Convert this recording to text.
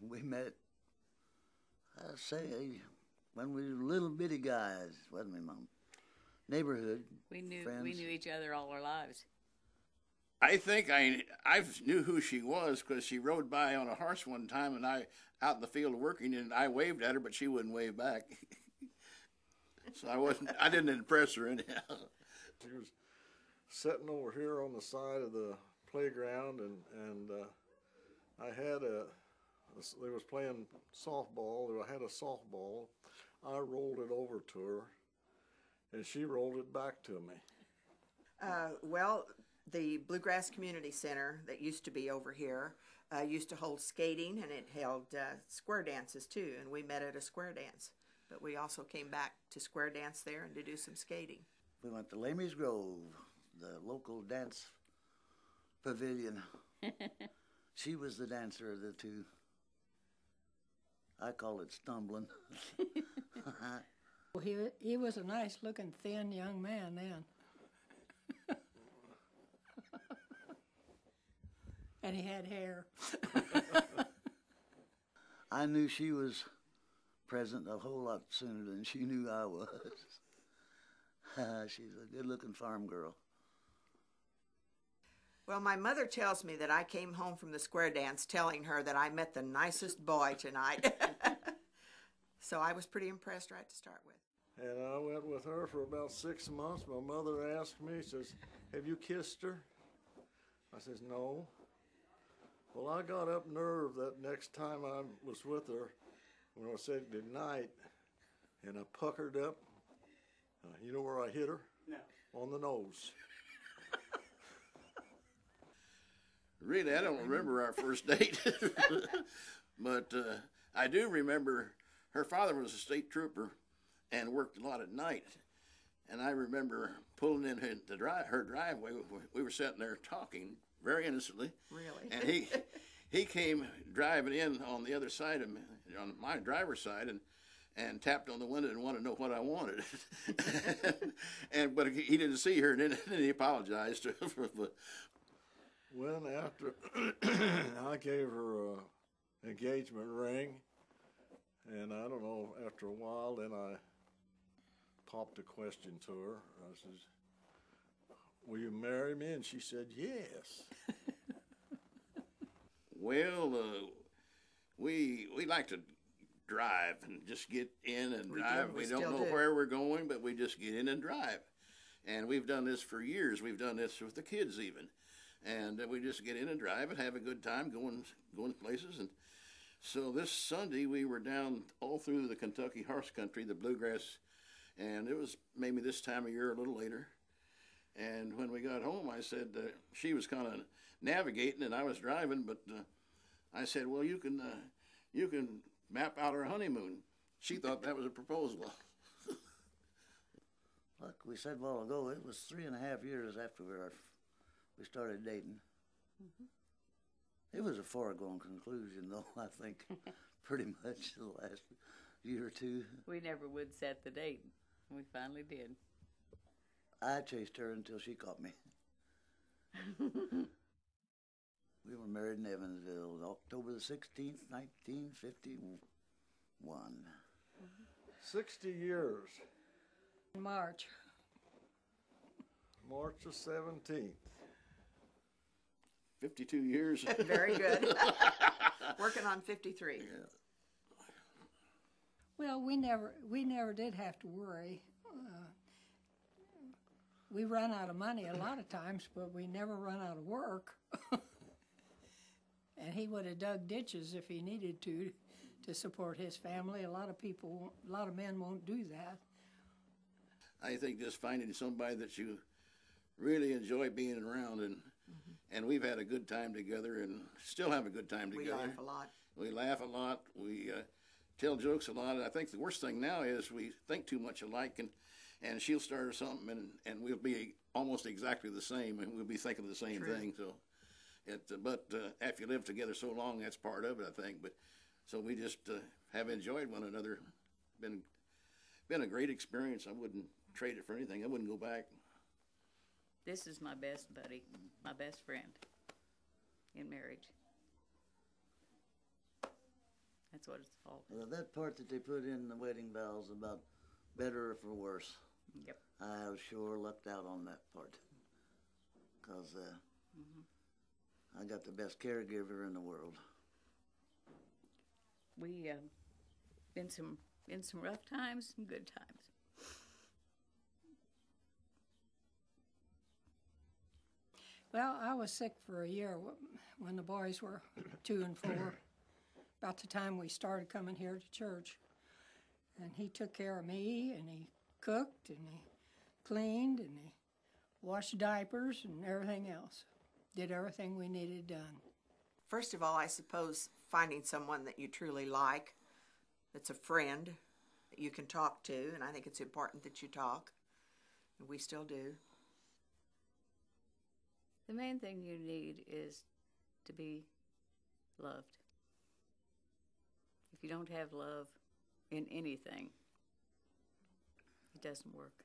We met, I say, when we were little bitty guys, wasn't we, Mom? Neighborhood friends. We knew each other all our lives. I think I knew who she was because she rode by on a horse one time, and I out in the field working, and I waved at her, but she wouldn't wave back. So I didn't impress her anyhow. She was sitting over here on the side of the playground, and they was playing softball. I had a softball. I rolled it over to her, and she rolled it back to me. Well, the Bluegrass Community Center that used to be over here used to hold skating, and it held square dances too, and we met at a square dance. But we also came back to square dance there and to do some skating. We went to Lamy's Grove, the local dance pavilion. She was the dancer of the two. I call it stumbling. Well, he was a nice-looking, thin young man then. And he had hair. I knew she was present a whole lot sooner than she knew I was. She's a good-looking farm girl. Well, my mother tells me that I came home from the square dance telling her that I met the nicest boy tonight. So I was pretty impressed right to start with. And I went with her for about 6 months. My mother asked me, says, "Have you kissed her?" I says, "No." Well, I got up nerve that next time I was with her when I said goodnight, and I puckered up. You know where I hit her? No. On the nose. Really, I don't remember our first date, but I do remember her father was a state trooper and worked a lot at night. And I remember pulling in her driveway. We were sitting there talking very innocently. Really? And he came driving in on the other side of me, on my driver's side, and tapped on the window and wanted to know what I wanted. But he didn't see her, and then he apologized to her. When after I gave her an engagement ring, and I don't know, after a while, then I popped a question to her. I says, "Will you marry me?" And she said, "Yes." Well, we like to drive and just get in and drive. We don't know where we're going, but we just get in and drive. And we've done this for years. We've done this with the kids even. And we just get in and drive and have a good time going places. And so this Sunday we were down all through the Kentucky horse country, the bluegrass, and it was maybe this time of year, a little later. And when we got home, I said, she was kind of navigating and I was driving, but I said, "Well, you can map out our honeymoon." She thought that was a proposal. Like we said a while ago, it was 3.5 years after we started dating. Mm-hmm. It was a foregone conclusion, though, I think, pretty much the last year or two. We never would set the date. We finally did. I chased her until she caught me. We were married in Evansville, October the 16th, 1951. 60 years. March. March the 17th. 52 years. Very good. Working on 53. Yeah. Well, we never did have to worry. We run out of money a lot of times, but we never run out of work. And he would have dug ditches if he needed to support his family. A lot of men won't do that. I think just finding somebody that you really enjoy being around, and we've had a good time together and still have a good time together. We laugh a lot. We laugh a lot. We tell jokes a lot. I think the worst thing now is we think too much alike, and she'll start something, and we'll be almost exactly the same, and we'll be thinking the same thing. So, but after you live together so long, that's part of it, I think. But so we just have enjoyed one another. Been a great experience. I wouldn't trade it for anything. I wouldn't go back. This is my best buddy, my best friend in marriage. That's what it's called. That part that they put in the wedding vows about better or for worse. Yep. I have sure lucked out on that part. Because I got the best caregiver in the world. We in some rough times, some good times. Well, I was sick for a year when the boys were 2 and 4, about the time we started coming here to church. And he took care of me, and he cooked, and he cleaned, and he washed diapers and everything else. Did everything we needed done. First of all, I suppose finding someone that you truly like, that's a friend that you can talk to, and I think it's important that you talk, and we still do. The main thing you need is to be loved. If you don't have love in anything, it doesn't work.